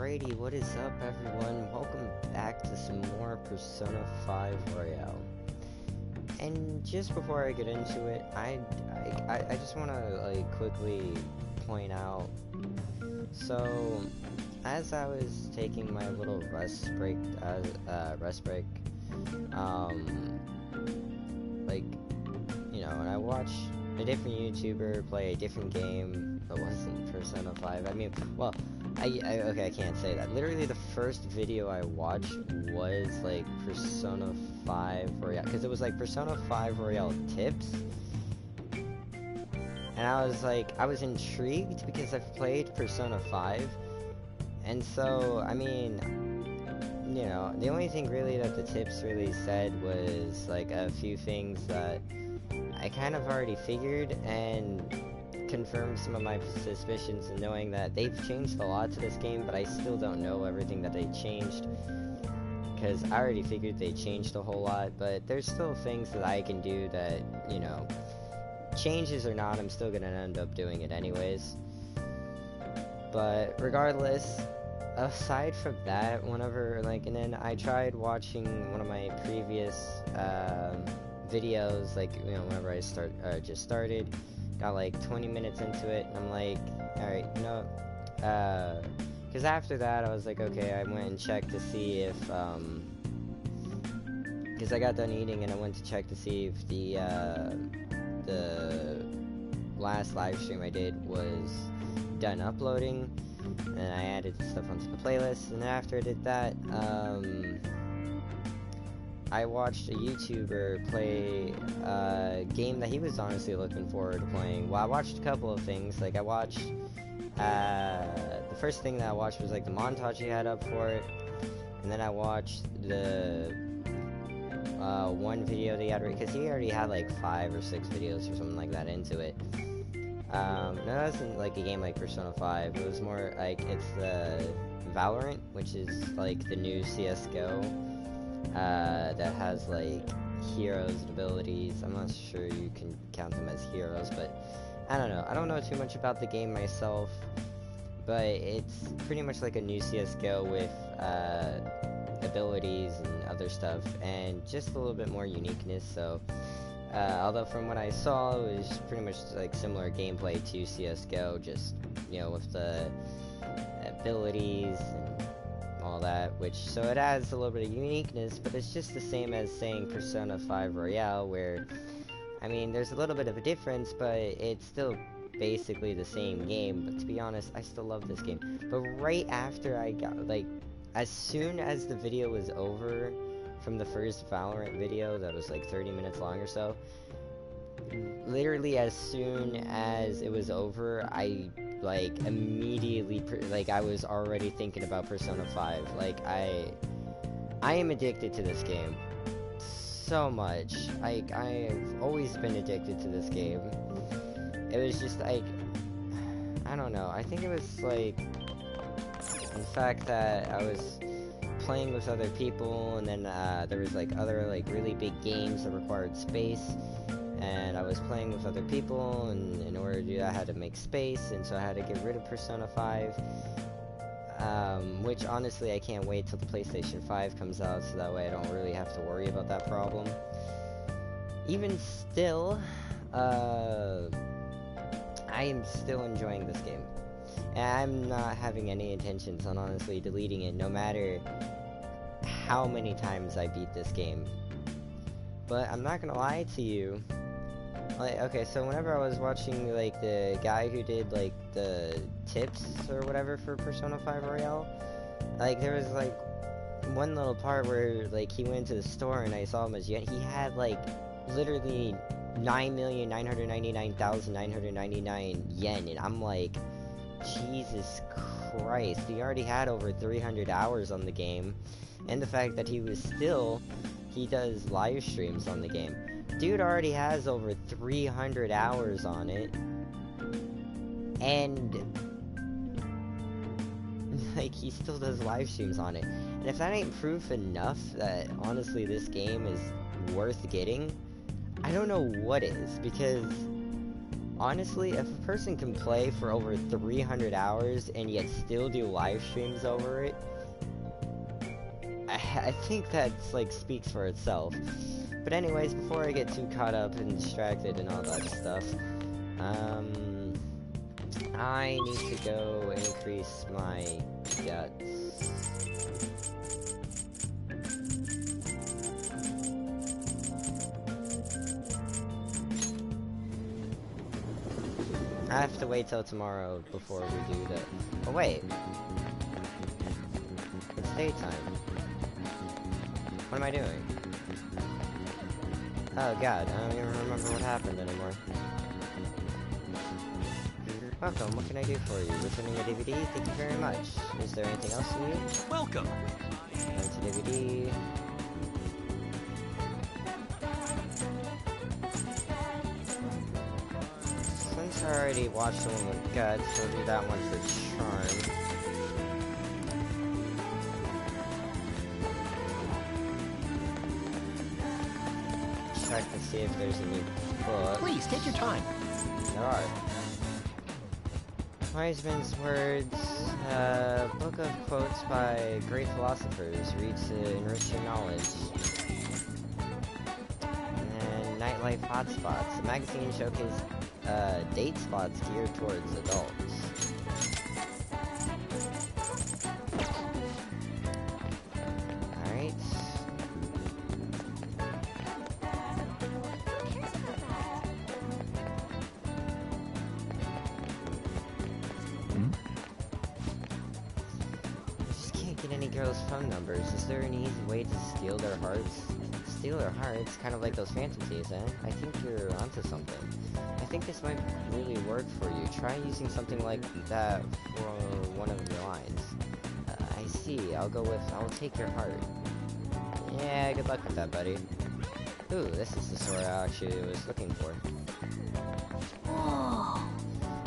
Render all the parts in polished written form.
Alrighty, what is up everyone? Welcome back to some more Persona 5 Royale. And just before I get into it, I just want to quickly point out, so as I was taking my little rest break, and I watched a different YouTuber play a different game that wasn't Persona 5. I mean, well, okay, I can't say that. Literally, the first video I watched was like Persona 5 Royale, because it was like Persona 5 Royale tips, and I was intrigued because I've played Persona 5, and so I mean, the only thing really that the tips really said was like a few things that I kind of already figured, and confirmed some of my suspicions, and knowing that they've changed a lot to this game, but I still don't know everything that they changed, because I already figured they changed a whole lot, but there's still things that I can do that, changes or not, I'm still gonna end up doing it anyways. But regardless, aside from that, and then I tried watching one of my previous videos, whenever I just started, got like 20 minutes into it, and I'm like, alright, because after that I was like, okay, I went and checked to see if, because I got done eating and I went to check to see if the last live stream I did was done uploading, and I added stuff onto the playlist, and after I did that, I watched a YouTuber play a game that he was honestly looking forward to playing. Well, I watched a couple of things. Like, I watched, the first thing that I watched was like the montage he had up for it, and then I watched the one video that he had, because he already had like 5 or 6 videos or something like that into it. No, that wasn't like a game like Persona 5. It was more like, it's the Valorant, which is like the new CSGO. That has like heroes and abilities. I'm not sure you can count them as heroes, but I don't know. I don't know too much about the game myself, but it's pretty much like a new CSGO with abilities and other stuff, and just a little bit more uniqueness. So, although from what I saw, it was pretty much like similar gameplay to CSGO, just with the abilities and all that, so it adds a little bit of uniqueness, but it's just the same as saying Persona 5 Royale, where, I mean, there's a little bit of a difference, but it's still basically the same game. But to be honest, I still love this game. But right after I got, as soon as the video was over from the first Valorant video that was like 30 minutes long or so, literally as soon as it was over, I immediately, I was already thinking about Persona 5. I am addicted to this game so much. I've always been addicted to this game. It was just I don't know, I think it was the fact that I was playing with other people, and then there was other really big games that required space, and I was playing with other people, and in order to do that I had to make space, and so I had to get rid of Persona 5, which honestly I can't wait till the PlayStation 5 comes out, so that way I don't really have to worry about that problem. Even still, I am still enjoying this game, and I'm not having any intentions on honestly deleting it, no matter how many times I beat this game. But I'm not gonna lie to you, okay, so whenever I was watching the guy who did the tips or whatever for Persona 5 Royale, there was one little part where he went to the store, and I saw him as yen. He had literally 9,999,999 yen, and I'm like, Jesus Christ, he already had over 300 hours on the game, and the fact that he does live streams on the game. Dude already has over 300 hours on it, and he still does live streams on it. And if that ain't proof enough that honestly this game is worth getting, I don't know what is, because honestly, if a person can play for over 300 hours and yet still do live streams over it, I think that's like speaks for itself. But anyways, before I get too caught up and distracted and all that stuff, I need to go increase my guts. I have to wait till tomorrow before we do that. Oh wait, it's daytime. What am I doing? Oh god, I don't even remember what happened anymore. Welcome, what can I do for you? Returning a DVD? Thank you very much. Is there anything else you need? Welcome! Rent a DVD. Since I already watched the one with guts, we'll do that one for charm. Check to see if there's a new book. Please, take your time. There are. Wise Men's Words, book of quotes by great philosophers, read to enrich your knowledge. And Nightlife Hotspots, a magazine showcase date spots geared towards adults. Alright. Any girls' phone numbers. Is there an easy way to steal their hearts? Steal their hearts? Kind of like those fantasies, eh? I think you're onto something. I think this might really work for you. Try using something like that for one of your lines. I see. I'll take your heart. Yeah, good luck with that, buddy. Ooh, this is the sword I actually was looking for. Whoa.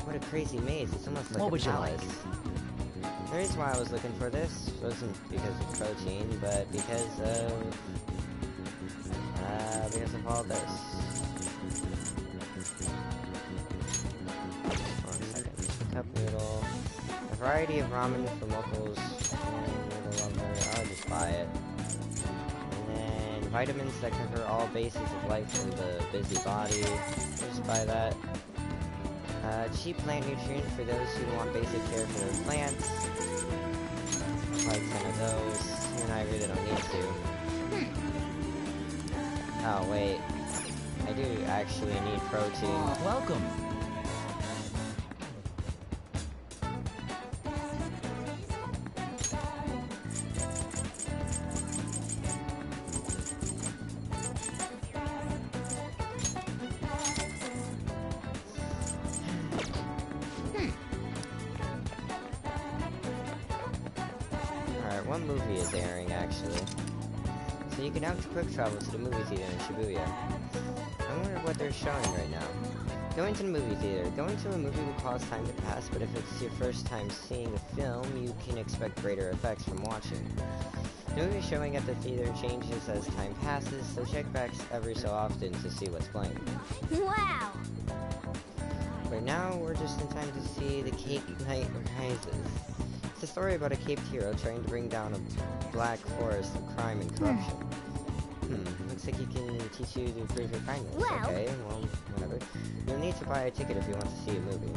What a crazy maze. It's almost like What a would you palace. like? The reason why I was looking for this wasn't because of protein, but because of all this. One second. Cup noodle. A variety of ramen from locals. Noodle lover. I'll just buy it. And then vitamins that cover all bases of life in the busy body. Just buy that. Cheap plant nutrient for those who want basic care for their plants. Like 10 of those, and I really don't need to. Oh wait, I do actually need protein. Welcome! One movie is airing, actually. So you can now quick travel to the movie theater in Shibuya. I wonder what they're showing right now. Going to the movie theater. Going to a movie will cause time to pass, but if it's your first time seeing a film, you can expect greater effects from watching. The movie showing at the theater changes as time passes, so check back every so often to see what's playing. Wow. Right now, we're just in time to see The Cape Knight Rises. It's a story about a caped hero trying to bring down a black forest of crime and corruption. Looks like he can teach you to prove your kindness. Well. Okay, well, whatever. You'll need to buy a ticket if you want to see a movie.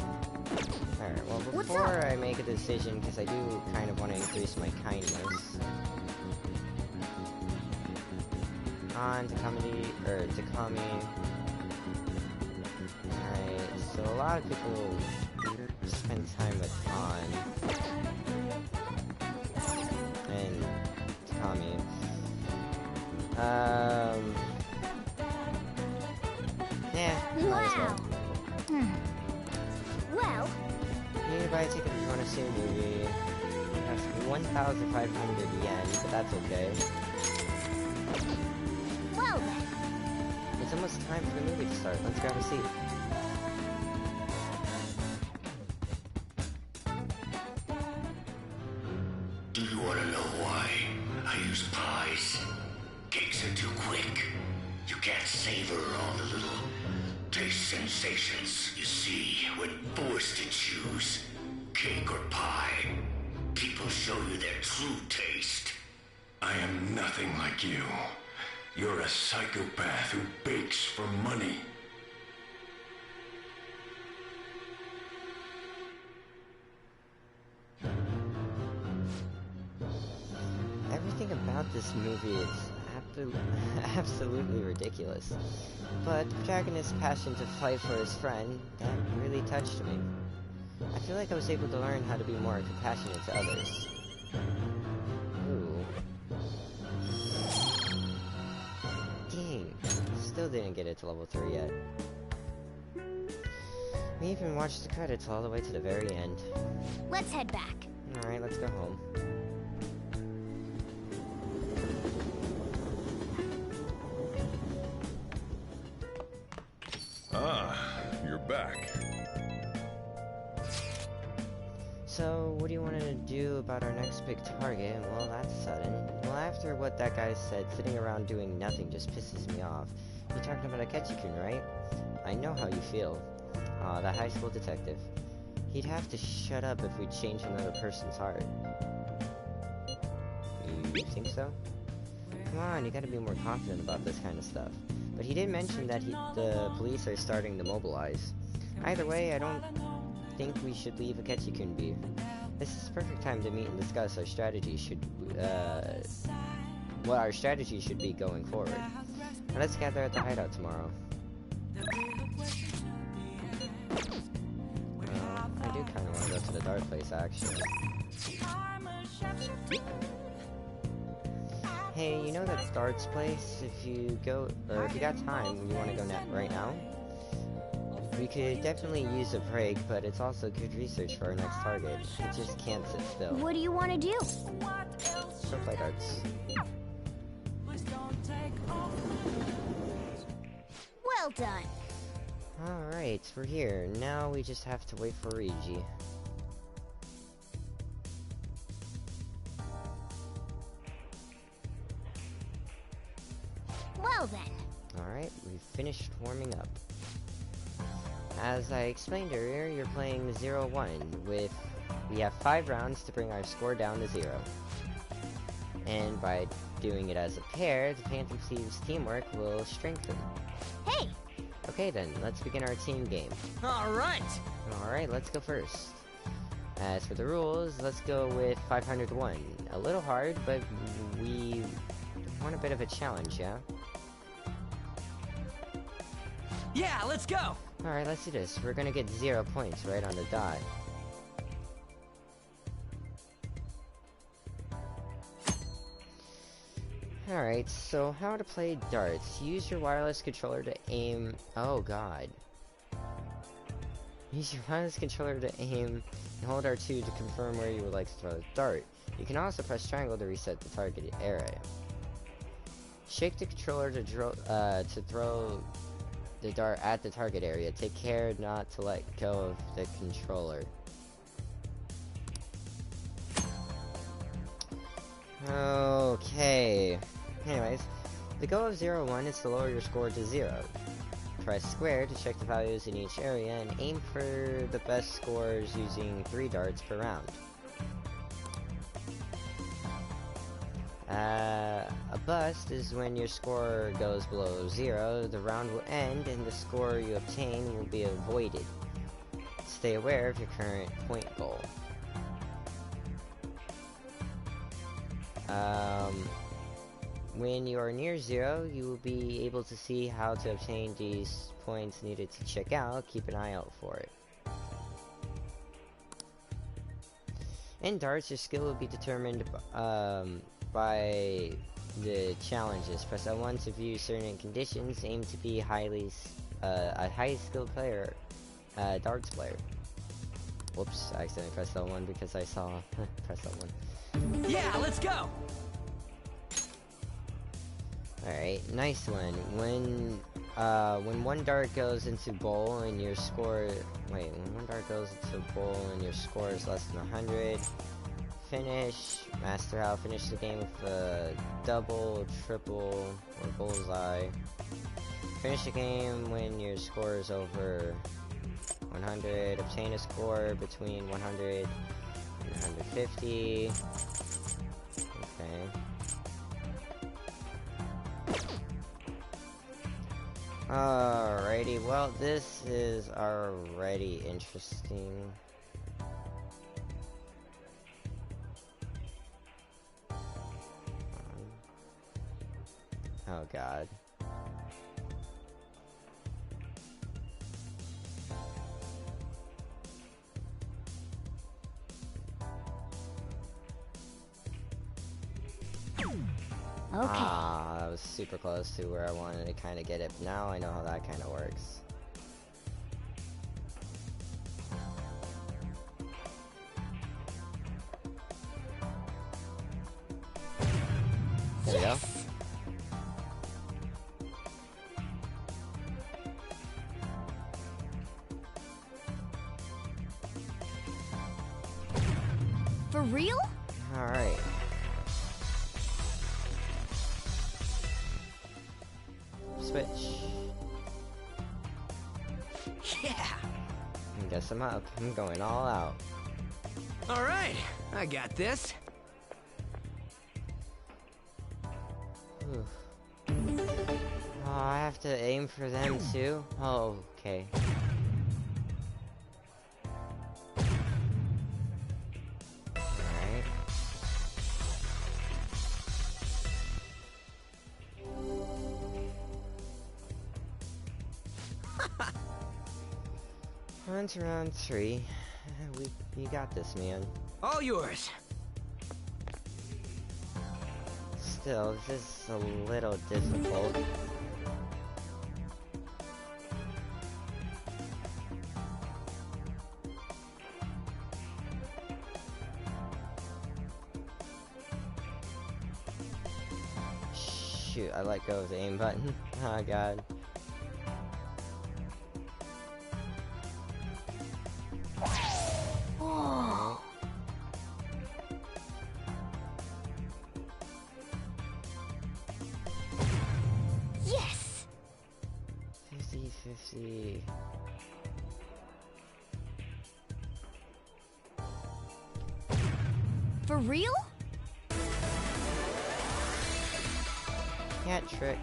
Alright, well, before I make a decision, because I do kind of want to increase my kindness. On to comedy, or to Kami. Alright, so a lot of people spend time with Han. And Tommy. Yeah, might as well. Well. You need to buy a ticket if you want to see a movie. That's 1,500 yen, but that's okay. Well then. It's almost time for the movie to start. Let's grab a seat. Do you want to know why I use pies? Cakes are too quick. You can't savor all the little Taste sensations. You see, when forced to choose cake or pie, people show you their true taste. I am nothing like you. You're a psychopath who bakes for money. Everything about this movie is absolutely ridiculous. But the protagonist's passion to fight for his friend, that really touched me. I feel like I was able to learn how to be more compassionate to others. Ooh. Dang, still didn't get it to level 3 yet. We even watched the credits all the way to the very end. Let's head back. Alright, let's go home. You're back. So, what do you want to do about our next big target? Well, that's sudden. Well, after what that guy said, sitting around doing nothing just pisses me off. You're talking about Akechi-kun, right? I know how you feel. Aw, that high school detective. He'd have to shut up if we change another person's heart. You think so? Come on, you gotta be more confident about this kind of stuff. But he did mention that the police are starting to mobilize. Either way, I don't think we should leave Akechi-kun be. This is the perfect time to meet and discuss our strategy what our strategy should be going forward. Now let's gather at the hideout tomorrow. I do kind of want to go to the dark place, actually. Hey, you know that darts place? If you got time, you want to go right now? We could definitely use a break, but it's also good research for our next target. We just can't sit still. What do you want to do? Go play darts. Well done. Alright, we're here. Now we just have to wait for Reiji. Well then. Alright, we've finished warming up. As I explained earlier, you're playing 0-1 with... We have 5 rounds to bring our score down to 0. And by doing it as a pair, the Phantom Thieves' teamwork will strengthen. Hey! Okay then, let's begin our team game. Alright! Alright, let's go first. As for the rules, let's go with 501. A little hard, but we want a bit of a challenge, yeah? Yeah, let's go! Alright, let's do this. We're gonna get 0 points right on the dot. Alright, so how to play darts. Use your wireless controller to aim... Oh god. Use your wireless controller to aim and hold R2 to confirm where you would like to throw the dart. You can also press triangle to reset the target area. Shake the controller to throw the dart at the target area. Take care not to let go of the controller. Okay. Anyways, the goal of 0-1 is to lower your score to 0. Press square to check the values in each area and aim for the best scores using 3 darts per round. A bust is when your score goes below 0, the round will end and the score you obtain will be avoided. Stay aware of your current point goal. When you are near 0, you will be able to see how to obtain these points needed to check out. Keep an eye out for it. In darts, your skill will be determined by the challenges. Press L1 to view certain conditions. Aim to be a highly skilled player, darts player. Whoops, I accidentally pressed L1 because I saw press L1. Yeah, let's go! Alright, nice one. When one dart goes into bowl and your score... Wait, when one dart goes into bowl and your score is less than 100, finish. Master how finish the game with a double, triple, or bullseye. Finish the game when your score is over 100. Obtain a score between 100 and 150. Okay. Alrighty, well, this is already interesting. Oh god. Okay. Ah, that was super close to where I wanted to kind of get it. Now I know how that kind of works. There we go. For real? Alright. Switch. Yeah. Guess I'm up. I'm going all out. All right, I got this. Oof. Oh, I have to aim for them too? Oh, okay. Alright. On to round 3. You got this, man. All yours. Still, this is a little difficult. Shoot, I let go of the aim button. Oh god. Oh. Yes. 50-50. For real? Cat trick.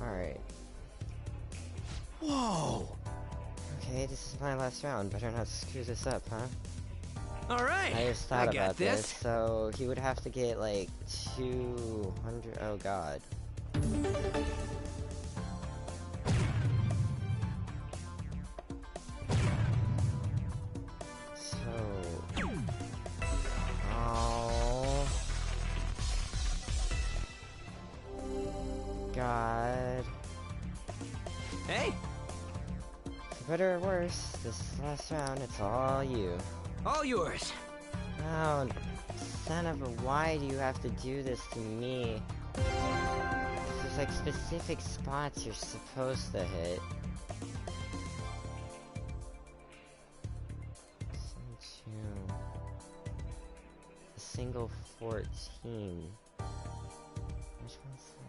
Alright. Whoa. Okay, this is my last round. Better not screw this up, huh? All right, I just thought I got about this. so he would have to get like 200. Oh god. So. Oh. God. Hey, For better or worse, this last round, it's all you. all yours. Oh, son of a, why do you have to do this to me? There's like specific spots you're supposed to hit. Two. A single 14. Which one's that?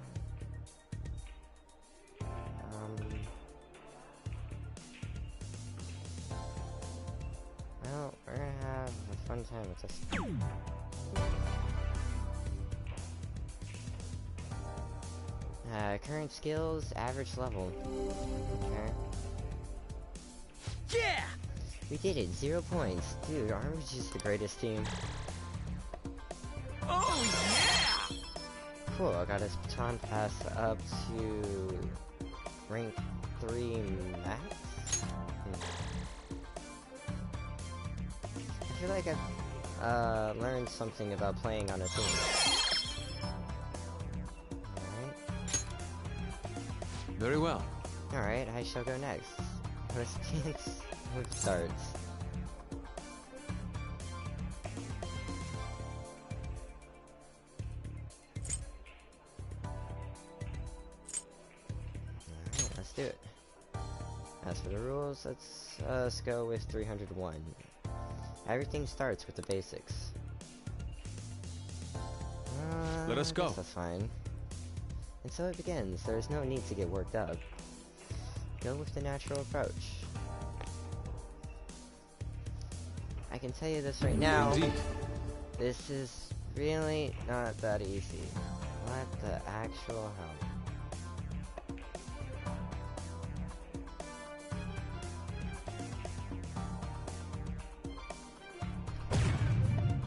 Well, we're gonna have a fun time with this. Current skills, average level. Okay. Yeah. We did it, 0 points. Dude, aren't we just the greatest team? Oh yeah. Cool, I got his baton pass up to rank 3 max? I feel like I've learned something about playing on a team. Alright. Very well. Alright, I shall go next. Let's dance. Who starts? Alright, let's do it. As for the rules, let's go with 301. Everything starts with the basics. Let us I go. guess that's fine. And so it begins. There is no need to get worked up. Go with the natural approach. I can tell you this right now. Indeed. This is really not that easy. What the actual hell?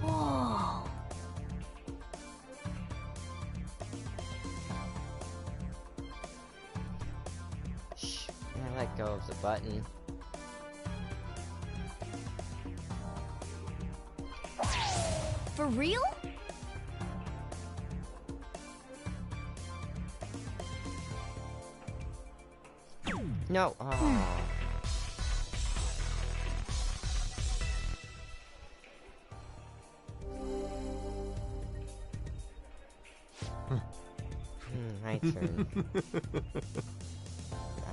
Whoa. Shh. I let go of the button. For real? No. Oh. My turn.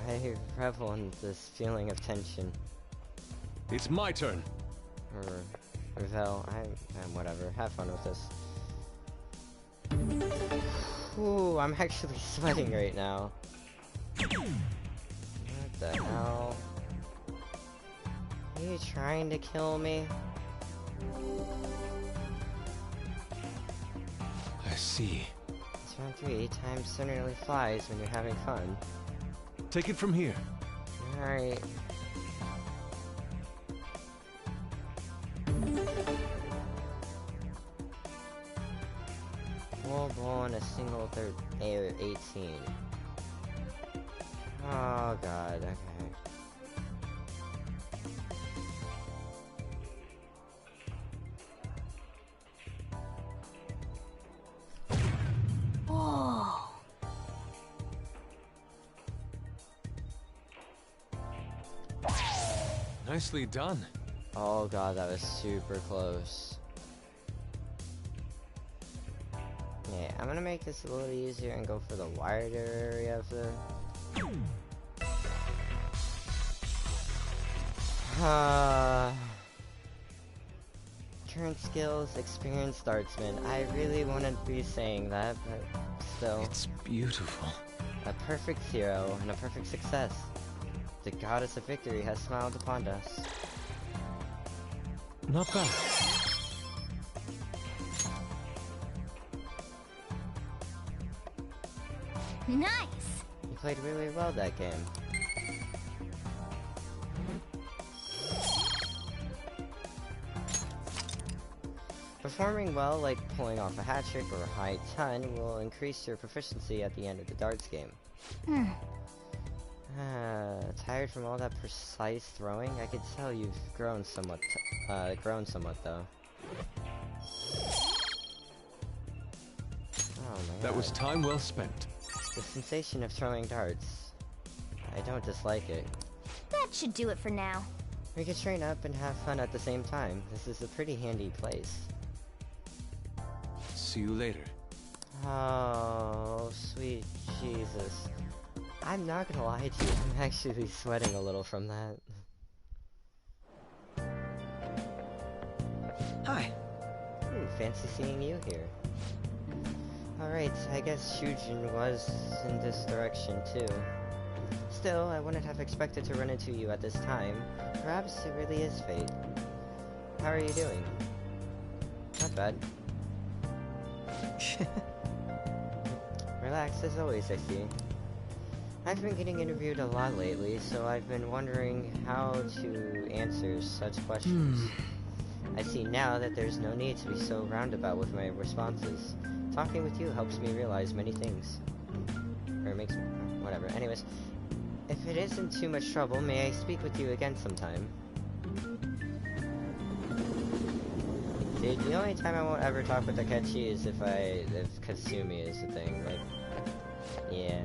I revel in this feeling of tension. It's my turn. Or revel. I'm whatever. Have fun with this. Ooh, I'm actually sweating right now. What the hell? Are you trying to kill me? I see. It's round 3. Time suddenly flies when you're having fun. Take it from here. Alright. Full ball in a single 18. Oh god, okay. Whoa. Nicely done. Oh god, that was super close. Yeah, I'm gonna make this a little easier and go for the wider area of the... Current skills, experienced dartsman. I really wouldn't be saying that, but still. It's beautiful. A perfect zero and a perfect success. The goddess of victory has smiled upon us. Not bad. Nice. You played really well that game. Performing well, like pulling off a hat trick or a high ton, will increase your proficiency at the end of the darts game. Tired from all that precise throwing? I could tell you've grown somewhat, though. Oh my That god. was time well spent. The sensation of throwing darts. I don't dislike it. That should do it for now. We could train up and have fun at the same time. This is a pretty handy place. See you later. Oh, sweet Jesus. I'm not gonna lie to you, I'm actually sweating a little from that. Hi. Fancy seeing you here. Alright, I guess Shujin was in this direction too. Still, I wouldn't have expected to run into you at this time. Perhaps it really is fate. How are you doing? Not bad. Relax as always, I see. I've been getting interviewed a lot lately, so I've been wondering how to answer such questions. I see now that there's no need to be so roundabout with my responses. Talking with you helps me realize many things. Or makes me... whatever. Anyways, if it isn't too much trouble, may I speak with you again sometime? Dude, the only time I won't ever talk with Takechi is if Kasumi is the thing, like... yeah.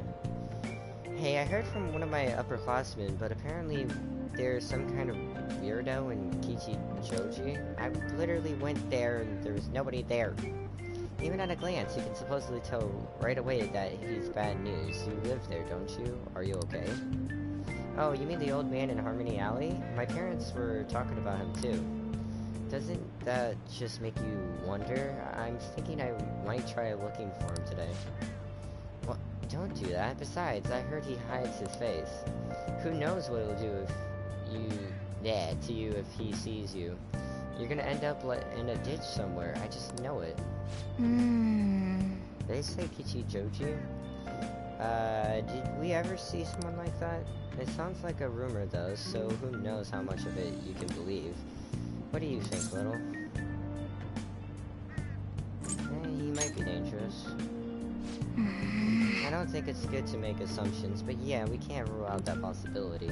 Hey, I heard from one of my upperclassmen, but apparently there's some kind of weirdo in Kichijoji. I literally went there and there was nobody there. Even at a glance, you can supposedly tell right away that he's bad news. You live there, don't you? Are you okay? Oh, you mean the old man in Harmony Alley? My parents were talking about him too. Doesn't that just make you wonder? I'm thinking I might try looking for him today. Don't do that. Besides, I heard he hides his face. Who knows what he'll do if to you if he sees you. You're gonna end up in a ditch somewhere. I just know it. They say Kichijoji? Did we ever see someone like that? It sounds like a rumor though, so who knows how much of it you can believe. What do you think, Little? He might be dangerous. I don't think it's good to make assumptions, but yeah, we can't rule out that possibility.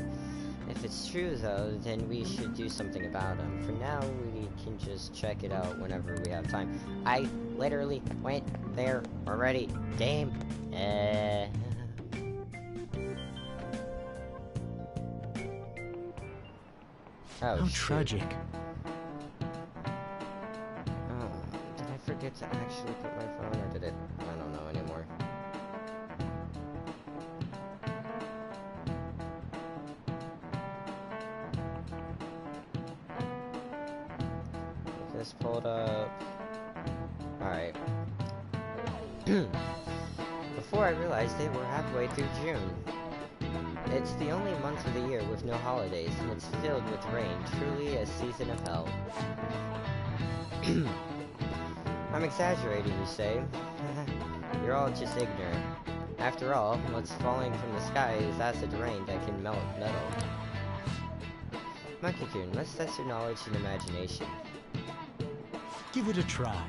If it's true though, then we should do something about him. For now, we can just check it out whenever we have time. I literally went there already. Damn. Oh, How shoot. tragic. Oh, did I forget to actually put my phone, or did it? I don't know anymore. Get this pulled up. Alright. Before I realized it, we're halfway through June. It's the only month of the year with no holidays, and it's filled with rain, truly a season of hell. I'm exaggerating, you say? You're all just ignorant. After all, what's falling from the sky is acid rain that can melt metal. Monkey-kun, let's test your knowledge and imagination. Give it a try.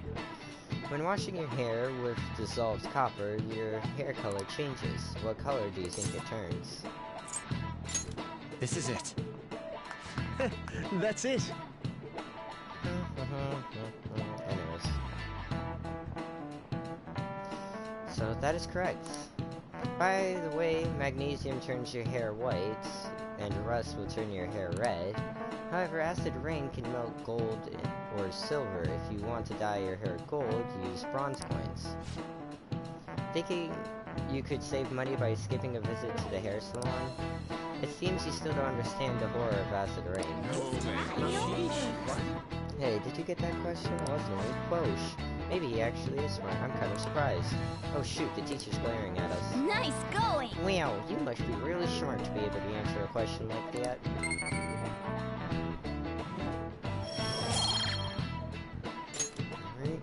When washing your hair with dissolved copper, your hair color changes. What color do you think it turns? This is it. That's it. Anyways. So that is correct. By the way, magnesium turns your hair white, and rust will turn your hair red. However, acid rain can melt gold or silver. If you want to dye your hair gold, use bronze coins. Thinking you could save money by skipping a visit to the hair salon? It seems you still don't understand the horror of acid rain. Hey, did you get that question? Wasn't it? Whoosh. Maybe he actually is smart. I'm kind of surprised. Oh shoot, the teacher's glaring at us. Nice going! Wow, you must be really smart to be able to answer a question like that. Alright.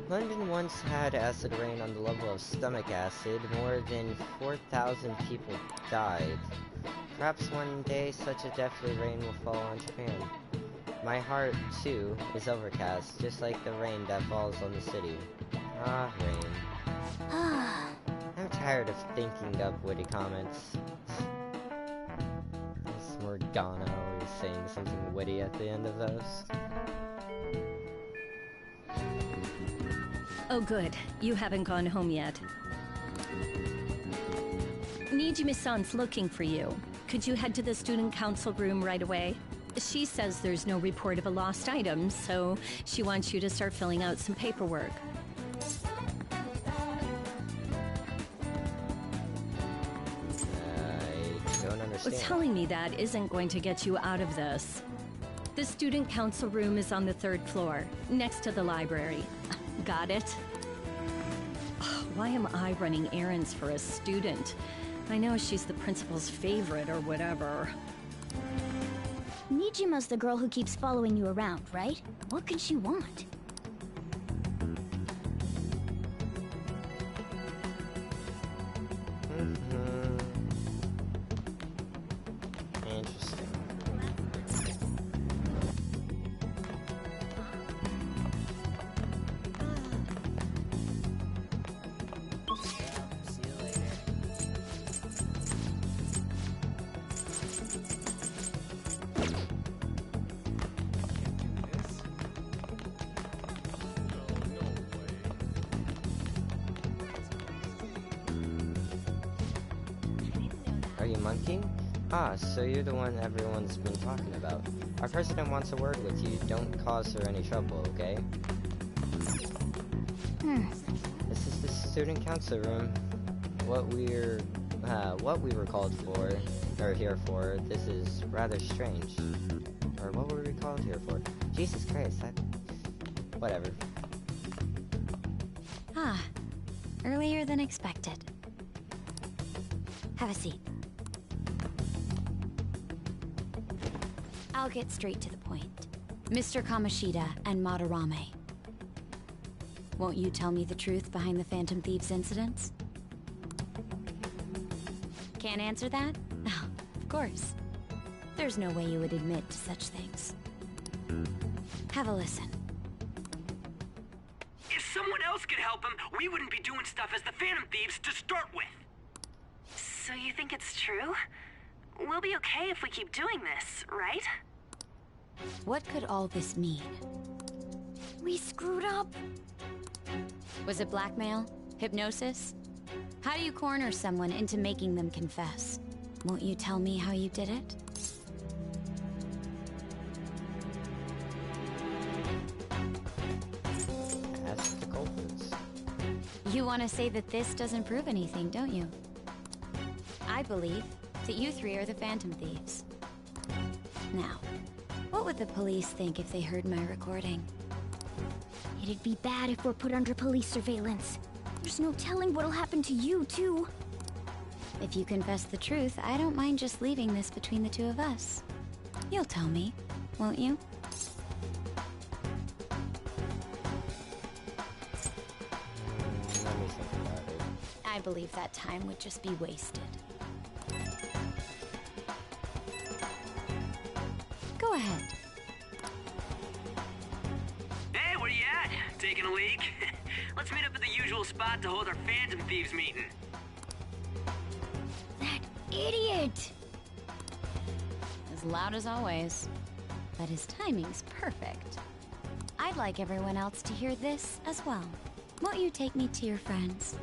London once had acid rain on the level of stomach acid. More than 4,000 people died. Perhaps one day such a deathly rain will fall on Japan. My heart, too, is overcast, just like the rain that falls on the city. Ah, rain. I'm tired of thinking up witty comments. This Morgana always saying something witty at the end of those. Oh good, you haven't gone home yet. Nijime-san's looking for you. Could you head to the student council room right away? She says there's no report of a lost item, so she wants you to start filling out some paperwork. I don't understand. Well, telling me that isn't going to get you out of this. The student council room is on the 3rd floor, next to the library. Got it? Why am I running errands for a student? I know she's the principal's favorite or whatever. Nijima's the girl who keeps following you around, right? What could she want? Interesting. Are you monkeying? Ah, so you're the one everyone's been talking about. Our president wants a word with you. Don't cause her any trouble, okay? This is the student council room. What we were called for, or here for, this is rather strange. Or what were we called here for? Jesus Christ, whatever. Ah, Earlier than expected. Have a seat. I'll get straight to the point. Mr. Kamoshida and Madarame. Won't you tell me the truth behind the Phantom Thieves incidents? Can't answer that? Oh, of course. There's no way you would admit to such things. Have a listen. If someone else could help him, we wouldn't be doing stuff as the Phantom Thieves to start with. So you think it's true? We'll be okay if we keep doing this, right? What could all this mean? We screwed up. Was it blackmail? Hypnosis? How do you corner someone into making them confess? Won't you tell me how you did it? Ask the culprits. You want to say that this doesn't prove anything, don't you? I believe that you three are the Phantom Thieves. Now, what would the police think if they heard my recording? It'd be bad if we're put under police surveillance. There's no telling what'll happen to you, too. If you confess the truth, I don't mind just leaving this between the two of us. You'll tell me, won't you? Let me think about it. I believe that time would just be wasted. Go ahead. Hey, where you at? Taking a leak? Let's meet up at the usual spot to hold our Phantom Thieves meeting. That idiot! As loud as always. But his timing's perfect. I'd like everyone else to hear this as well. Won't you take me to your friends?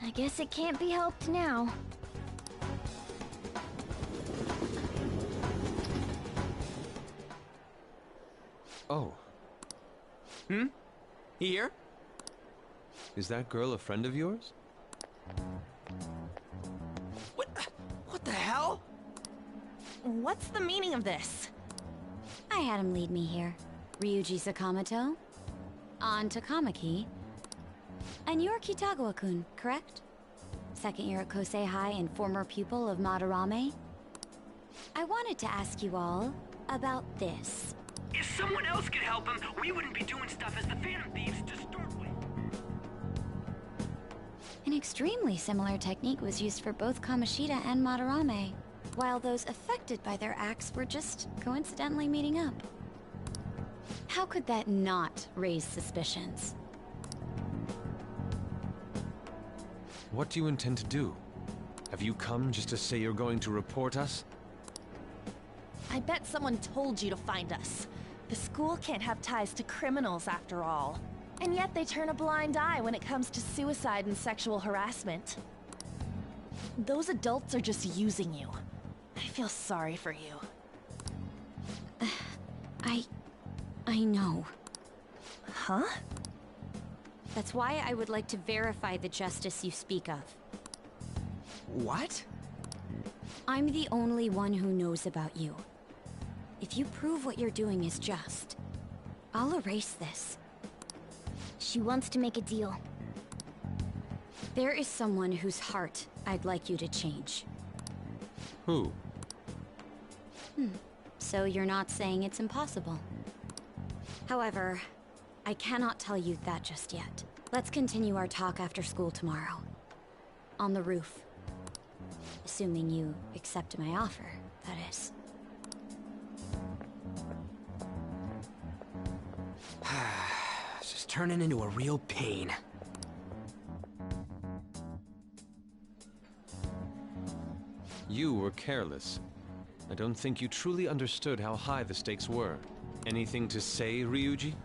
I guess it can't be helped now. Oh, Here? is that girl a friend of yours? What the hell? What's the meaning of this? I had him lead me here. Ryuji Sakamoto, on Takamaki, and you're Kitagawa-kun, correct? Second year at Kosei High and former pupil of Madarame. I wanted to ask you all about this. If someone else could help him, we wouldn't be doing stuff as the Phantom Thieves to start with. An extremely similar technique was used for both Kamoshida and Madarame, while those affected by their acts were just coincidentally meeting up. How could that not raise suspicions? What do you intend to do? Have you come just to say you're going to report us? I bet someone told you to find us. The school can't have ties to criminals after all. And yet they turn a blind eye when it comes to suicide and sexual harassment. Those adults are just using you. I feel sorry for you. I know. Huh? That's why I would like to verify the justice you speak of. What? I'm the only one who knows about you. If you prove what you're doing is just, I'll erase this. She wants to make a deal. There is someone whose heart I'd like you to change. Who? So you're not saying it's impossible. However, I cannot tell you that just yet. Let's continue our talk after school tomorrow. On the roof. Assuming you accept my offer, that is. It's just turning into a real pain. You were careless. I don't think you truly understood how high the stakes were. Anything to say, Ryuji?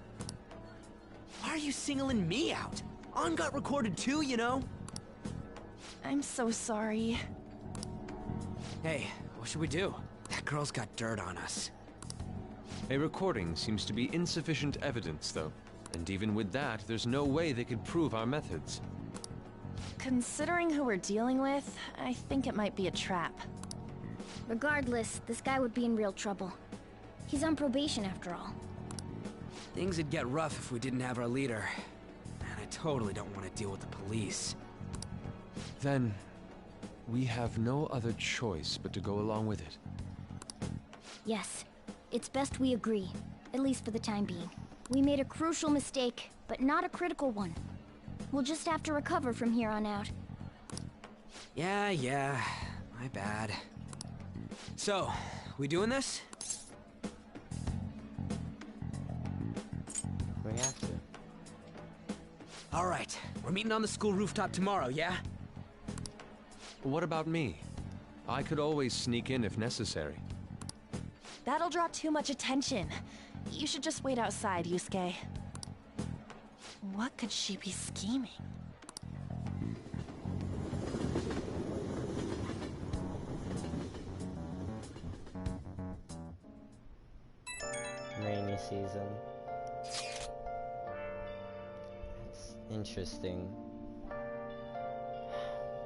Why are you singling me out? On got recorded too, you know? I'm so sorry. Hey, what should we do? That girl's got dirt on us. A recording seems to be insufficient evidence, though. And even with that, there's no way they could prove our methods. Considering who we're dealing with, I think it might be a trap. Regardless, this guy would be in real trouble. He's on probation after all. Things would get rough if we didn't have our leader. And I totally don't want to deal with the police. Then, we have no other choice but to go along with it. Yes. It's best we agree, at least for the time being. We made a crucial mistake, but not a critical one. We'll just have to recover from here on out. Yeah, my bad. So, we doing this? We have to. Alright, we're meeting on the school rooftop tomorrow, yeah? What about me? I could always sneak in if necessary. That'll draw too much attention. You should just wait outside, Yusuke. What could she be scheming? Rainy season. It's interesting.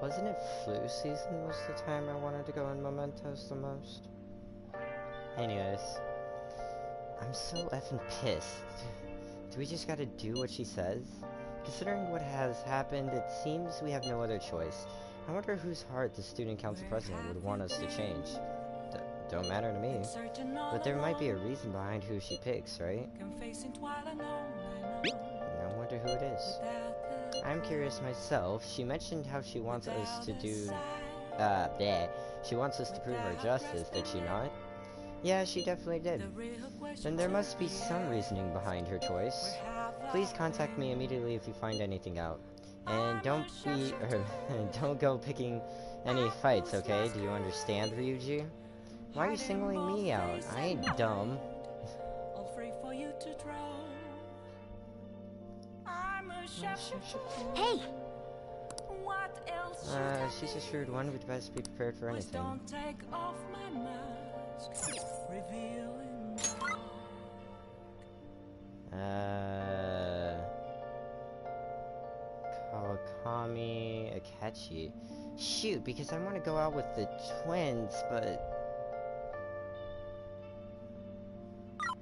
Wasn't it flu season was the time I wanted to go in Mementos the most? Anyways. I'm so effing pissed. Do we just gotta do what she says? Considering what has happened, it seems we have no other choice. I wonder whose heart the student council president would want us to change. Don't matter to me. But there might be a reason behind who she picks, right? I wonder who it is. I'm curious myself. She mentioned how she wants us to do... She wants us to prove our justice, did she not? Yeah, she definitely did. Then there must be some reasoning behind her choice. Please contact me immediately if you find anything out. And don't go picking any fights, okay? Do you understand, Ryuji? Why are you singling me out? I ain't dumb. Hey! She's a shrewd one. We'd best be prepared for anything. Kawakami Akechi. Shoot, because I want to go out with the twins, but...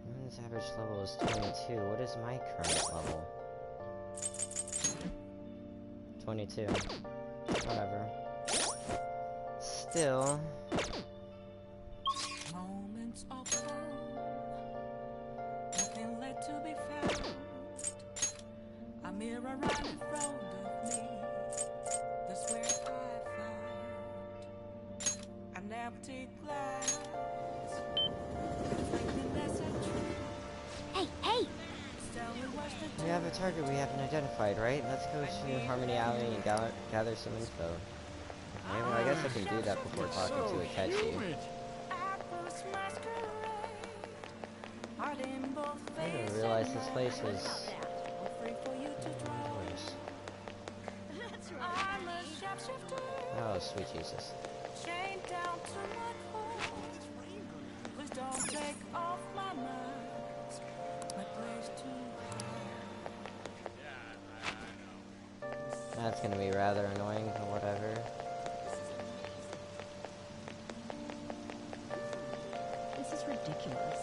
Women's average level is 22. What is my current level? 22. Whatever. Still... Moments of calm, nothing left to be found. A mirror right in front of me. That's where I found an empty glass. Hey! We have a target we haven't identified, right? Let's go to Harmony Alley and gather some info. Okay, well, I guess I can do that before talking to Akechi. I didn't realize this place was... Oh, sweet Jesus. That's gonna be rather annoying, but whatever. This is ridiculous.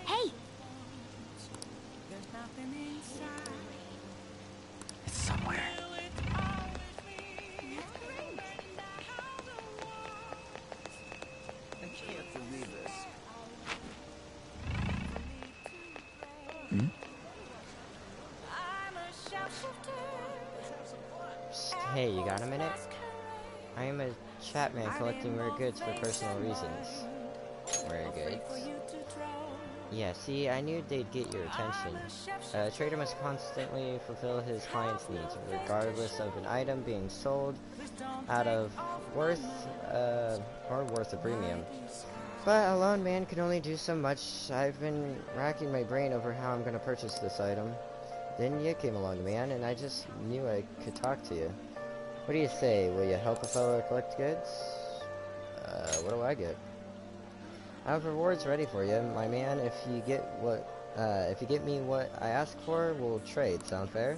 Hey! It's somewhere. I can't believe this. Hey, you got a minute? I am a Chapman collecting rare goods for personal reasons. Rare goods? Yeah, see, I knew they'd get your attention. A trader must constantly fulfill his client's needs, regardless of an item being sold out of worth a premium. But a lone man can only do so much. I've been racking my brain over how I'm gonna purchase this item. Then you came along, man, and I just knew I could talk to you. What do you say? Will you help a fellow collect goods? What do I get? I have rewards ready for you, my man. If you get me what I ask for, we'll trade. Sound fair?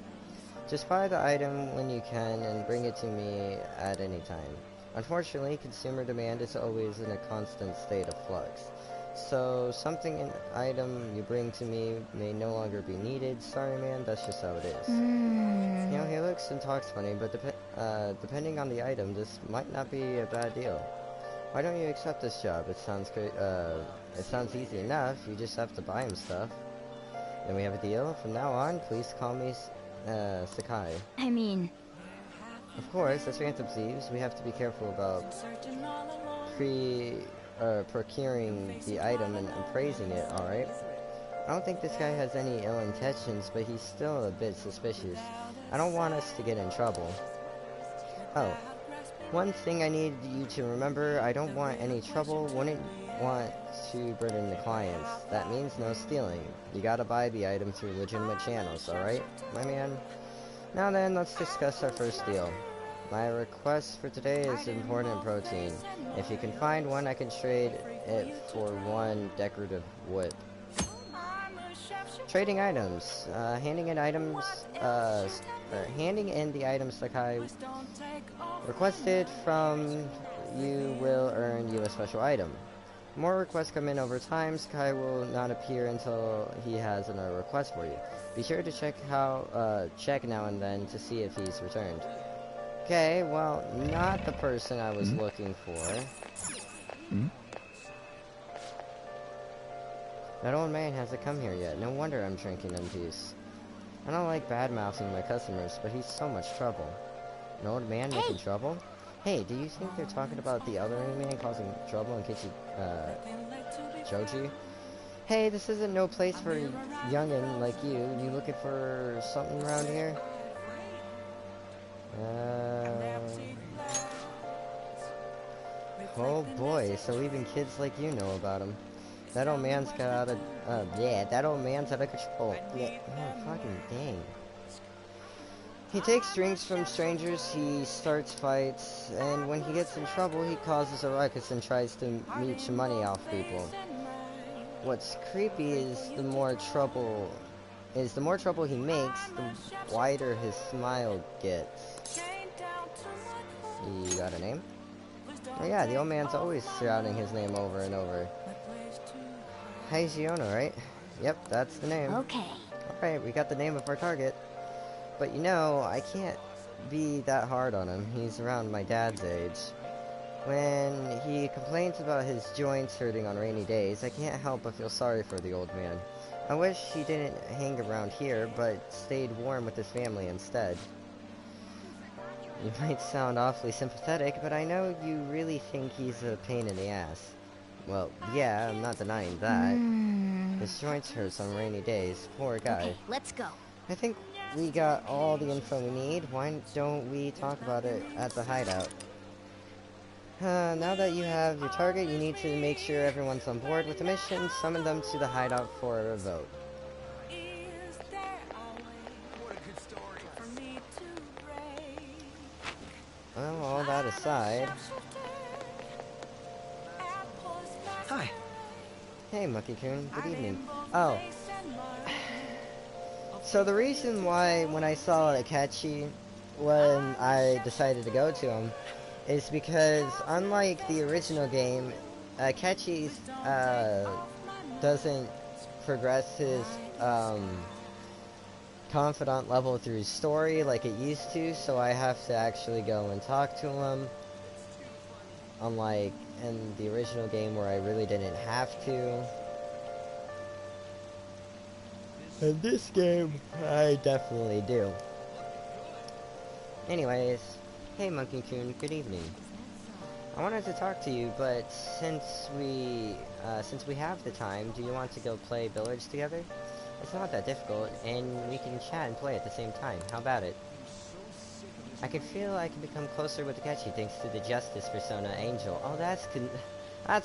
Just buy the item when you can and bring it to me at any time. Unfortunately, consumer demand is always in a constant state of flux. So, an item you bring to me may no longer be needed. Sorry, man, that's just how it is. You know, he looks and talks funny, but depending on the item, this might not be a bad deal. Why don't you accept this job? It sounds great. It sounds easy enough. You just have to buy him stuff. Then we have a deal. From now on, please call me Sakai. I mean... Of course, as Phantom Thieves, we have to be careful about procuring the item and praising it, alright? I don't think this guy has any ill intentions, but he's still a bit suspicious. I don't want us to get in trouble. Oh, one thing I need you to remember, I don't want any trouble, wouldn't want to burden the clients. That means no stealing. You gotta buy the item through legitimate channels, alright, my man? Now then, let's discuss our first deal. My request for today is important protein. If you can find one, I can trade it for one decorative whip. Trading items. Handing in the items Sakai requested from you will earn you a special item. More requests come in over time. Sakai will not appear until he has another request for you. Be sure to check now and then to see if he's returned. Okay, well, not the person I was looking for. That old man hasn't come here yet. No wonder I'm drinking in peace. I don't like bad-mouthing my customers, but he's so much trouble. An old man making trouble? Hey, do you think they're talking about the other man causing trouble in Kichi, Joji? Hey, this isn't no place for a youngin' like you. You looking for something around here? Oh boy, so even kids like you know about him. That old man's got out of, that old man's out of control. Yeah, oh, fucking dang. He takes drinks from strangers, he starts fights, and when he gets in trouble, he causes a ruckus and tries to leech money off people. What's creepy is the more trouble he makes, the wider his smile gets. You got a name? Oh yeah, the old man's always shouting his name over and over. Haijiona, right? Yep, that's the name. Okay. Alright, we got the name of our target. But you know, I can't be that hard on him. He's around my dad's age. When he complains about his joints hurting on rainy days, I can't help but feel sorry for the old man. I wish he didn't hang around here, but stayed warm with his family instead. You might sound awfully sympathetic, but I know you really think he's a pain in the ass. Well, yeah, I'm not denying that. His joints hurt on rainy days. Poor guy. Okay, let's go. I think we got all the info we need. Why don't we talk about it at the hideout? Now that you have your target, you need to make sure everyone's on board with the mission. Summon them to the hideout for a vote. Well, all that aside... Hi. Hey, Monkey-kun. Good evening. Oh. So the reason why, when I saw Akechi, when I decided to go to him, is because, unlike the original game, Akechi doesn't progress his confidant level through story like it used to, so I have to actually go and talk to him. Unlike in the original game where I really didn't have to. In this game, I definitely do. Anyways, hey Monkey-kun, good evening. I wanted to talk to you, but since we have the time, do you want to go play billiards together? It's not that difficult, and we can chat and play at the same time. How about it? I can feel I can become closer with Akechi thanks to the Justice persona Angel. Oh, that's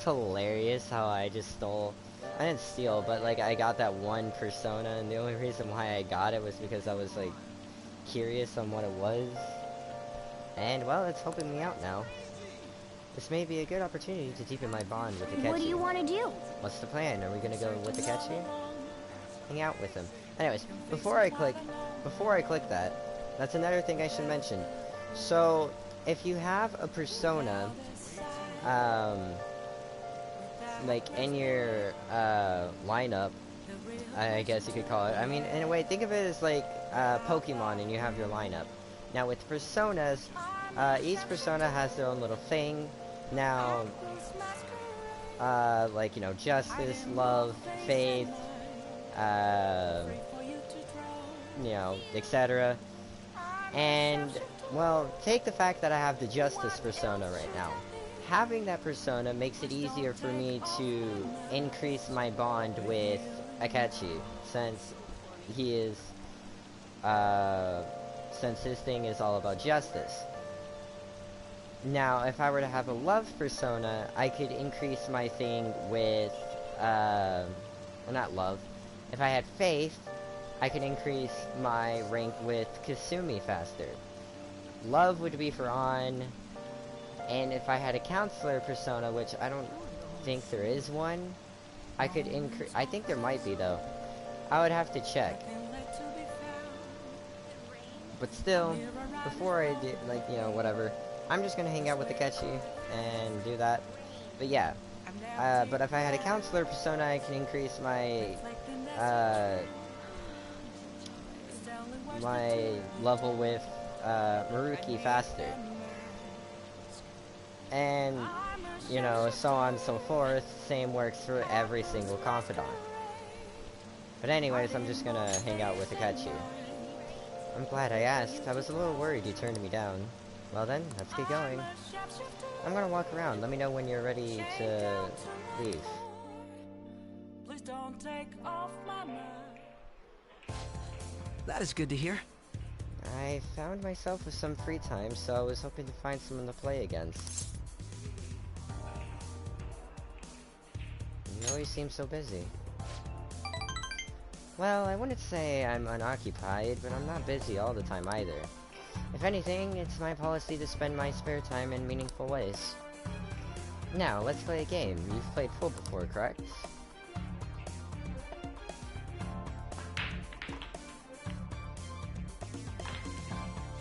hilarious how I just stole... I didn't steal, but like I got that one persona, and the only reason why I got it was because I was like curious on what it was. And well, it's helping me out now. This may be a good opportunity to deepen my bond with Akechi. What do you want to do? What's the plan? Are we gonna go with Akechi? Hang out with him. Anyways, before I click that, that's another thing I should mention. So, if you have a persona, like in your lineup, I guess you could call it. I mean, in a way, think of it as like Pokemon, and you have your lineup. Now with personas, each persona has their own little thing. Now, like, you know, justice, love, faith, you know, etc. And, well, take the fact that I have the justice persona right now. Having that persona makes it easier for me to increase my bond with Akechi, since he is, since his thing is all about justice. Now, if I were to have a love persona, I could increase my thing with, well, not love. If I had faith, I could increase my rank with Kasumi faster. Love would be for On, and if I had a counselor persona, which I don't think there is one, I could increase. I think there might be though. I would have to check. But still, before I do, like, you know, whatever, I'm just gonna hang out with Akechi and do that. But yeah, but if I had a counselor persona, I can increase my my level with Maruki faster. And, you know, so on and so forth. Same works for every single confidant. But anyways, I'm just gonna hang out with Akechi. I'm glad I asked. I was a little worried you turned me down. Well then, let's get going. I'm gonna walk around. Let me know when you're ready to leave. Please don't take off my mind. That is good to hear. I found myself with some free time, so I was hoping to find someone to play against. You always seem so busy. Well, I wouldn't say I'm unoccupied, but I'm not busy all the time either. If anything, it's my policy to spend my spare time in meaningful ways. Now, let's play a game. You've played pool before, correct?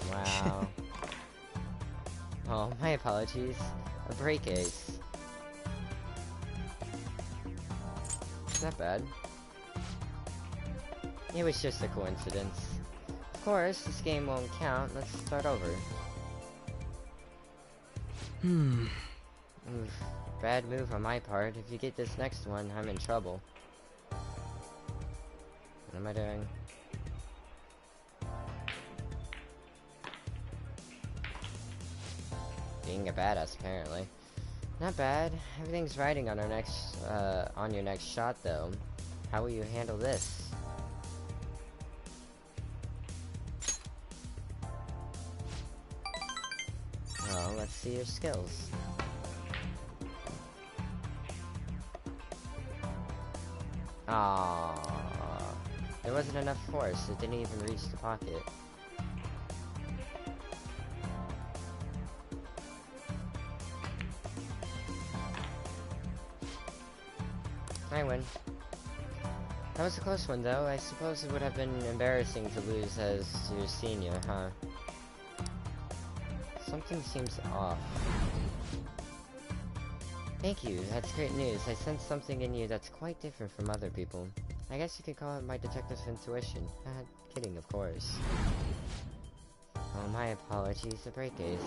Wow. Oh, my apologies. A break ace. Not bad. It was just a coincidence. Of course, this game won't count. Let's start over. Oof, bad move on my part. If you get this next one, I'm in trouble. What am I doing? Being a badass, apparently. Not bad. Everything's riding on our next, on your next shot, though. How will you handle this? Well, let's see your skills. Aww. There wasn't enough force. It didn't even reach the pocket. I win. That was a close one, though. I suppose it would have been embarrassing to lose as your senior, huh? Something seems off. Thank you, that's great news. I sense something in you that's quite different from other people. I guess you could call it my detective intuition. Kidding, of course. Oh, my apologies, the break ace.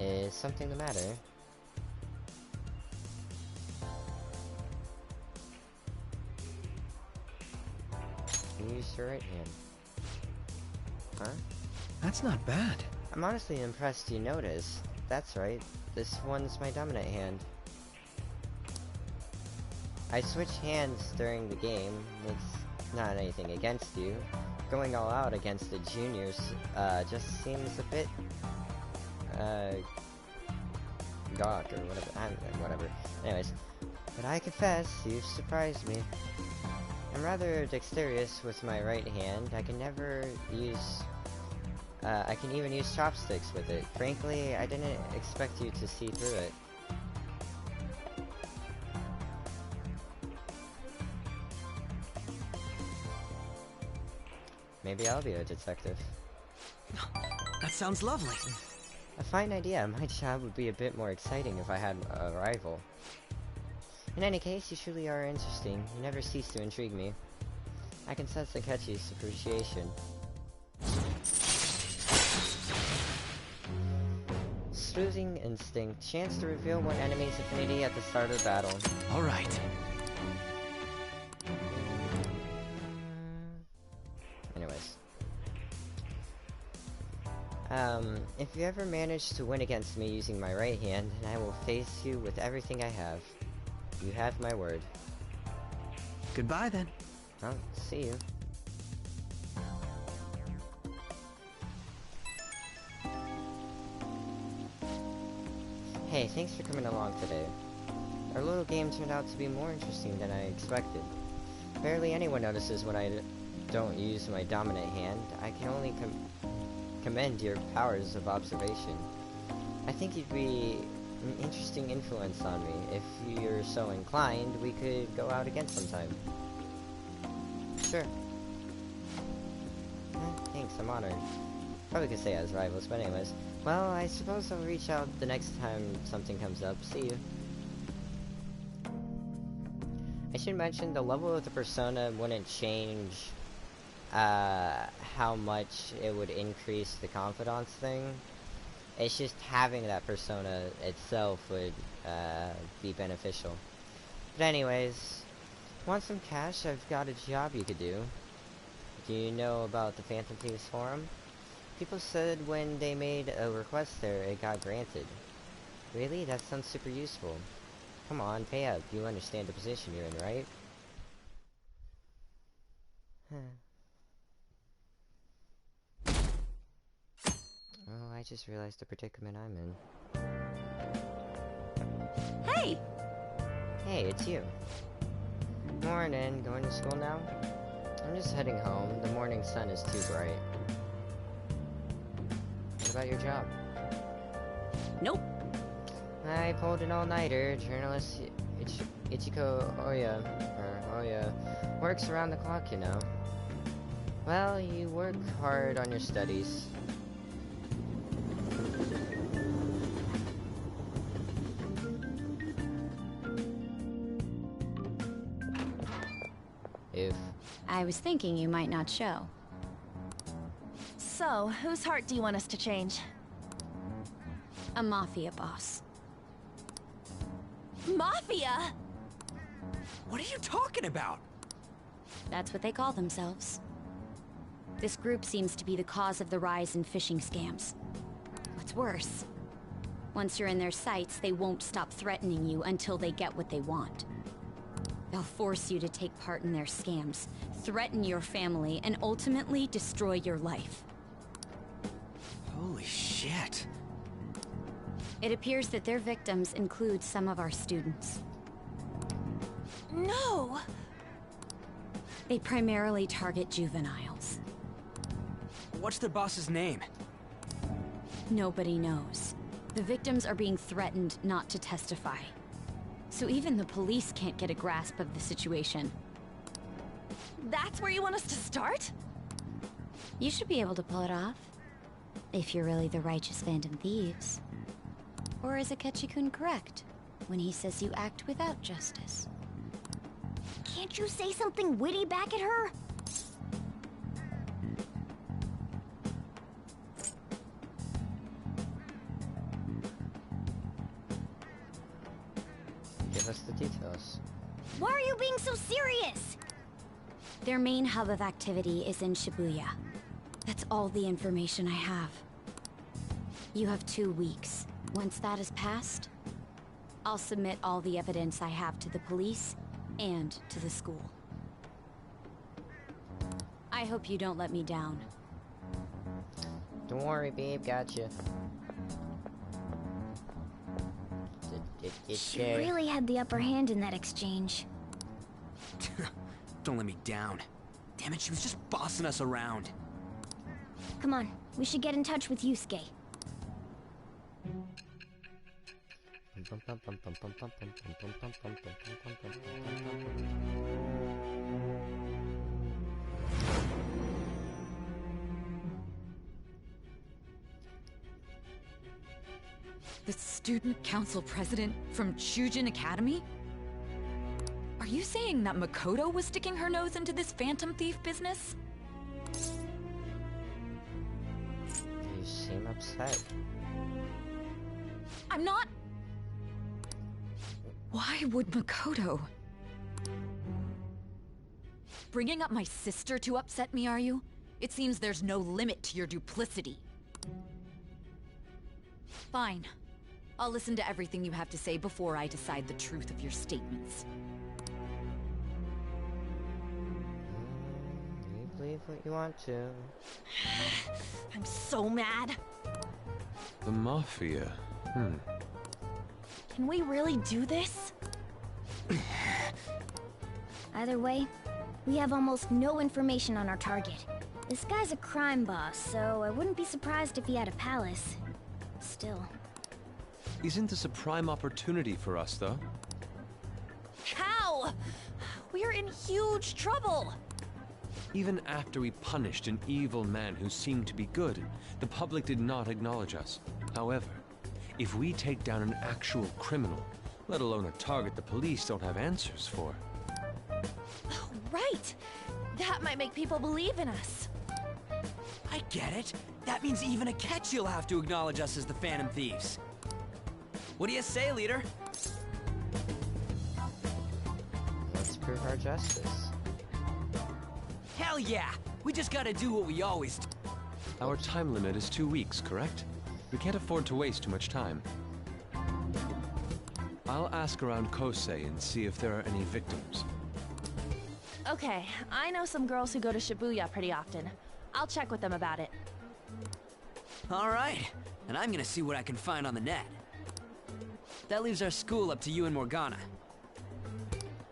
Is something the matter? Use your right hand. Huh? That's not bad. I'm honestly impressed you noticed. That's right. This one's my dominant hand. I switch hands during the game. It's not anything against you. Going all out against the juniors just seems a bit gawk or whatever. Whatever. Anyways, but I confess, you've surprised me. I'm rather dexterous with my right hand. I can never use I can even use chopsticks with it. Frankly, I didn't expect you to see through it. Maybe I'll be a detective. That sounds lovely. A fine idea. My job would be a bit more exciting if I had a rival. In any case, you truly are interesting. You never cease to intrigue me. I can sense Akechi's appreciation. Sleuthing instinct. Chance to reveal one enemy's affinity at the start of the battle. Alright. Anyways. If you ever manage to win against me using my right hand, then I will face you with everything I have. You have my word. Goodbye then. I'll see you. Hey, thanks for coming along today. Our little game turned out to be more interesting than I expected. Barely anyone notices when I don't use my dominant hand. I can only commend your powers of observation. I think you'd be an interesting influence on me. If you're so inclined, we could go out again sometime. Sure. Thanks, I'm honored. Probably could say as rivals, but anyways. Well, I suppose I'll reach out the next time something comes up. See you. I should mention the level of the persona wouldn't change how much it would increase the confidence thing. It's just having that persona itself would be beneficial. But anyways, want some cash? I've got a job you could do. Do you know about the Phantom Thieves Forum? People said when they made a request there, it got granted. Really? That sounds super useful. Come on, pay up. You understand the position you're in, right? Oh, I just realized the predicament I'm in. Hey! Hey, it's you. Morning. Going to school now? I'm just heading home. The morning sun is too bright. What about your job? Nope. I pulled an all-nighter. Journalist Ichiko Oya works around the clock, you know. Well, you work hard on your studies. If I was thinking you might not show. So, whose heart do you want us to change? A mafia boss. Mafia? What are you talking about? That's what they call themselves. This group seems to be the cause of the rise in phishing scams. What's worse, once you're in their sights, they won't stop threatening you until they get what they want. They'll force you to take part in their scams, threaten your family, and ultimately destroy your life. Holy shit. It appears that their victims include some of our students. No! They primarily target juveniles. What's their boss's name? Nobody knows. The victims are being threatened not to testify. So even the police can't get a grasp of the situation. That's where you want us to start? You should be able to pull it off. If you're really the righteous Phantom Thieves. Or is Akechi-kun correct when he says you act without justice? Can't you say something witty back at her? give us the details. Why are you being so serious? Their main hub of activity is in Shibuya. That's all the information I have. You have 2 weeks. Once that is passed, I'll submit all the evidence I have to the police and to the school. I hope you don't let me down. Don't worry, babe, gotcha. She really had the upper hand in that exchange. Don't let me down. Damn it, she was just bossing us around. Come on, We should get in touch with Yusuke. The student council president from Chujin Academy? Are you saying that Makoto was sticking her nose into this phantom thief business? You seem upset. I'm not... Why would Makoto... Bringing up my sister to upset me, are you? It seems there's no limit to your duplicity. Fine. I'll listen to everything you have to say before I decide the truth of your statements. You believe what you want to. I'm so mad. The Mafia. Can we really do this? Either way, we have almost no information on our target. This guy's a crime boss, so I wouldn't be surprised if he had a palace. Still. Isn't this a prime opportunity for us, though? How? We're in huge trouble. Even after we punished an evil man who seemed to be good, the public did not acknowledge us. However, if we take down an actual criminal, let alone a target the police don't have answers for. Right. That might make people believe in us. I get it. That means even Akechi will have to acknowledge us as the Phantom Thieves. What do you say, leader? Let's prove our justice. Hell yeah! We just gotta do what we always do. Our time limit is 2 weeks, correct? We can't afford to waste too much time. I'll ask around Kosei and see if there are any victims. Okay, I know some girls who go to Shibuya pretty often. I'll check with them about it. All right, and I'm gonna see what I can find on the net. That leaves our school up to you and Morgana.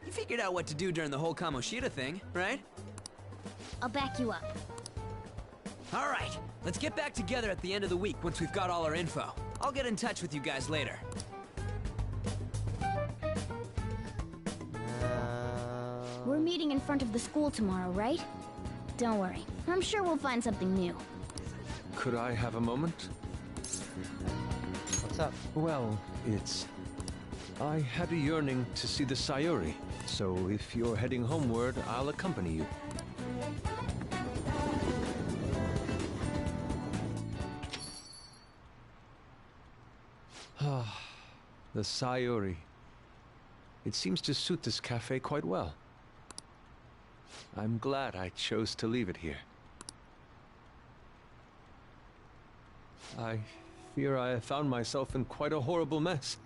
You figured out what to do during the whole Kamoshida thing, right? I'll back you up. All right, let's get back together at the end of the week once we've got all our info. I'll get in touch with you guys later. We're meeting in front of the school tomorrow, right? Don't worry. I'm sure we'll find something new. Could I have a moment? What's up? Well, I had a yearning to see the Sayuri, so if you're heading homeward, I'll accompany you. Ah, the Sayuri. It seems to suit this cafe quite well. I'm glad I chose to leave it here. I fear I have found myself in quite a horrible mess.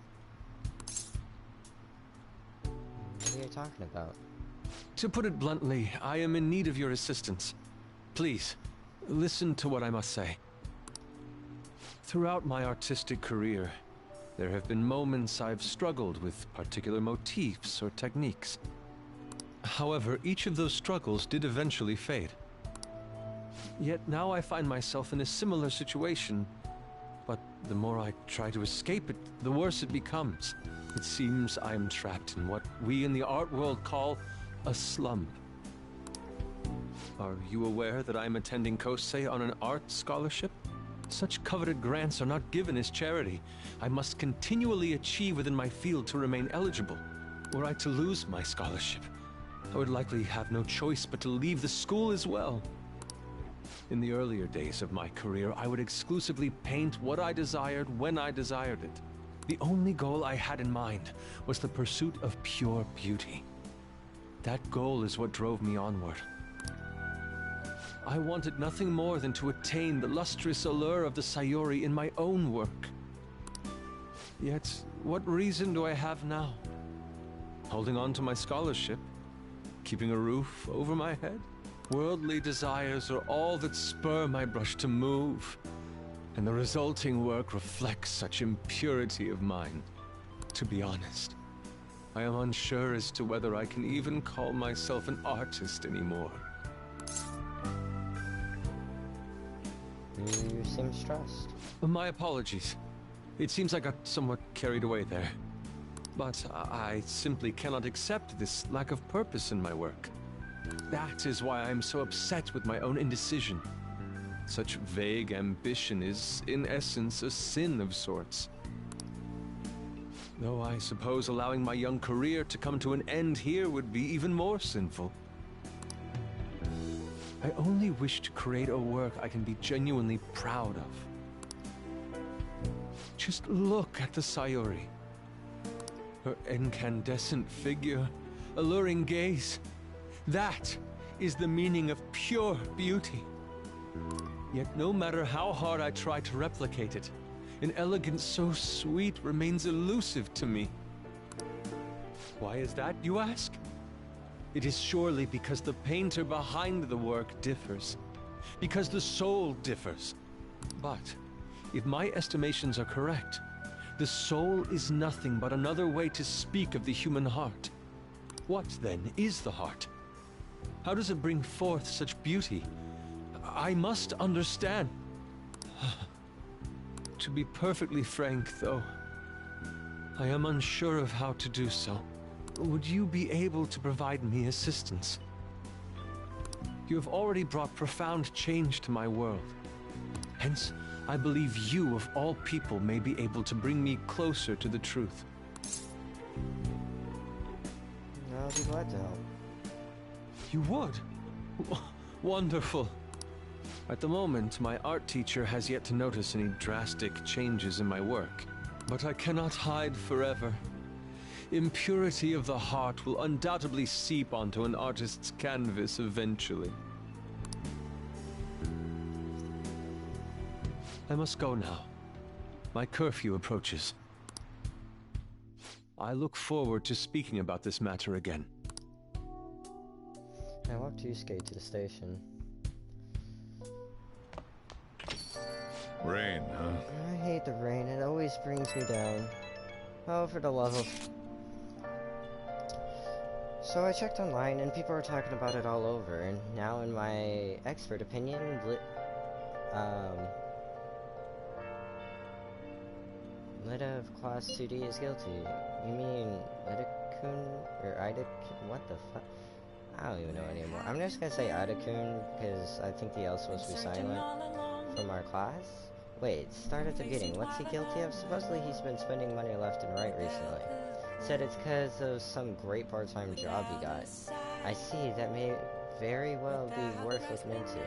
What are you talking about? To put it bluntly, I am in need of your assistance. Please, listen to what I must say. Throughout my artistic career, there have been moments I've struggled with particular motifs or techniques. However, each of those struggles did eventually fade. Yet now I find myself in a similar situation, but the more I try to escape it, the worse it becomes. It seems I am trapped in what we in the art world call a slump. Are you aware that I am attending Kosei on an art scholarship? Such coveted grants are not given as charity. I must continually achieve within my field to remain eligible. Were I to lose my scholarship, I would likely have no choice but to leave the school as well. In the earlier days of my career, I would exclusively paint what I desired when I desired it. The only goal I had in mind was the pursuit of pure beauty. That goal is what drove me onward. I wanted nothing more than to attain the lustrous allure of the Sayuri in my own work. Yet, what reason do I have now? Holding on to my scholarship? Keeping a roof over my head? Worldly desires are all that spur my brush to move, and the resulting work reflects such impurity of mind. To be honest, I am unsure as to whether I can even call myself an artist anymore. You seem stressed. My apologies. It seems I got somewhat carried away there. But I simply cannot accept this lack of purpose in my work. That is why I am so upset with my own indecision. Such vague ambition is, in essence, a sin of sorts. Though I suppose allowing my young career to come to an end here would be even more sinful. I only wish to create a work I can be genuinely proud of. Just look at the Sayori. Her incandescent figure, alluring gaze. That is the meaning of pure beauty. Yet no matter how hard I try to replicate it, an elegance so sweet remains elusive to me. Why is that, you ask? It is surely because the painter behind the work differs. Because the soul differs. But, if my estimations are correct, the soul is nothing but another way to speak of the human heart. What, then, is the heart? How does it bring forth such beauty? I must understand. To be perfectly frank, though, I am unsure of how to do so. Would you be able to provide me assistance? You have already brought profound change to my world. Hence, I believe you, of all people, may be able to bring me closer to the truth. I'll be glad to help. You would? Wonderful. At the moment, my art teacher has yet to notice any drastic changes in my work. But I cannot hide forever. Impurity of the heart will undoubtedly seep onto an artist's canvas eventually. I must go now. My curfew approaches. I look forward to speaking about this matter again. I walked Yusuke to the station. Rain, huh? I hate the rain. It always brings me down. Oh, for the love of... So I checked online, and people are talking about it all over, and now in my expert opinion, Lida of Class 2D is guilty. You mean Lida-kun? Or Ida-kun? What the fuck? I don't even know anymore. I'm just gonna say Ida-kun, because I think the L is supposed to be silent from our class. Wait, start at the beginning. What's he guilty of? Supposedly he's been spending money left and right recently. Said it's because of some great part-time job he got. I see, that may very well be worth looking into,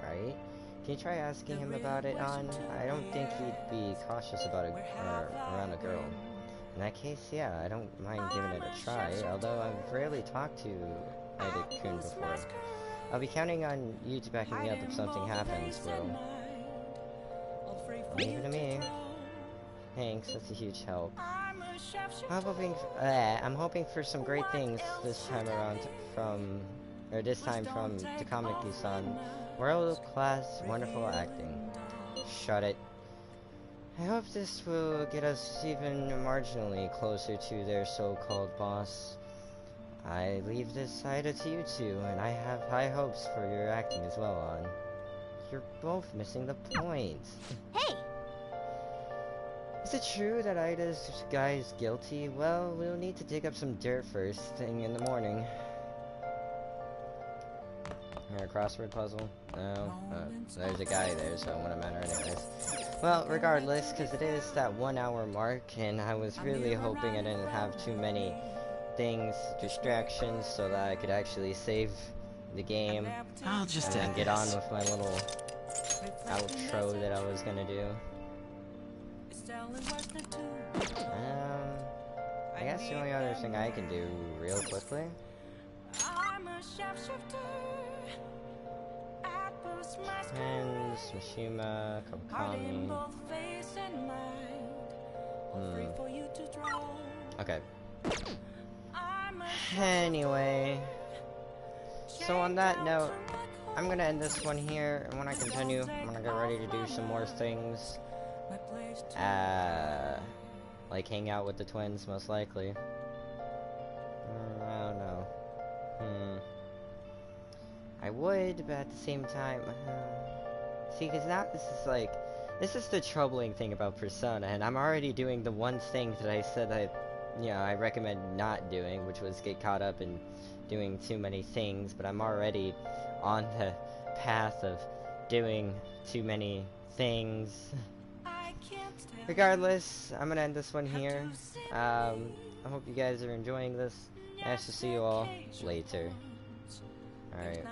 right? Can you try asking him about it, On? I don't think he'd be cautious about around a girl. In that case, yeah, I don't mind giving it a try, although I've rarely talked to Ida-kun before. I'll be counting on you to back me up if something happens, Will. Leave it to me. Thanks, that's a huge help. I'm hoping for some great things this time around from Takamaki-san. World-class, wonderful acting. Shut it. I hope this will get us even marginally closer to their so-called boss. I leave this side to you two, and I have high hopes for your acting as well, On. You're both missing the point. Hey! Is it true that Ida's guy is guilty? Well, we'll need to dig up some dirt first thing in the morning. A crossword puzzle? No. There's a guy there, so it wouldn't matter anyways. Well, regardless, because it is that 1 hour mark, and I was really hoping I didn't have too many distractions, so that I could actually save the game. I'll just and get on with my little outro that I was gonna do. I guess the only other thing I can do real quickly. And Mishima, Kokami. Okay. Anyway. So on that note, I'm gonna end this one here, and when I continue, I'm gonna get ready to do some more things. Like hang out with the twins, most likely. I don't know. I would, but at the same time, See, because now this is like, this is the troubling thing about Persona, and I'm already doing the one thing that I said I recommend not doing, which was get caught up in doing too many things, but I'm already on the path of doing too many things. Regardless, I'm gonna end this one here. I hope you guys are enjoying this. I shall see you all later. Alright.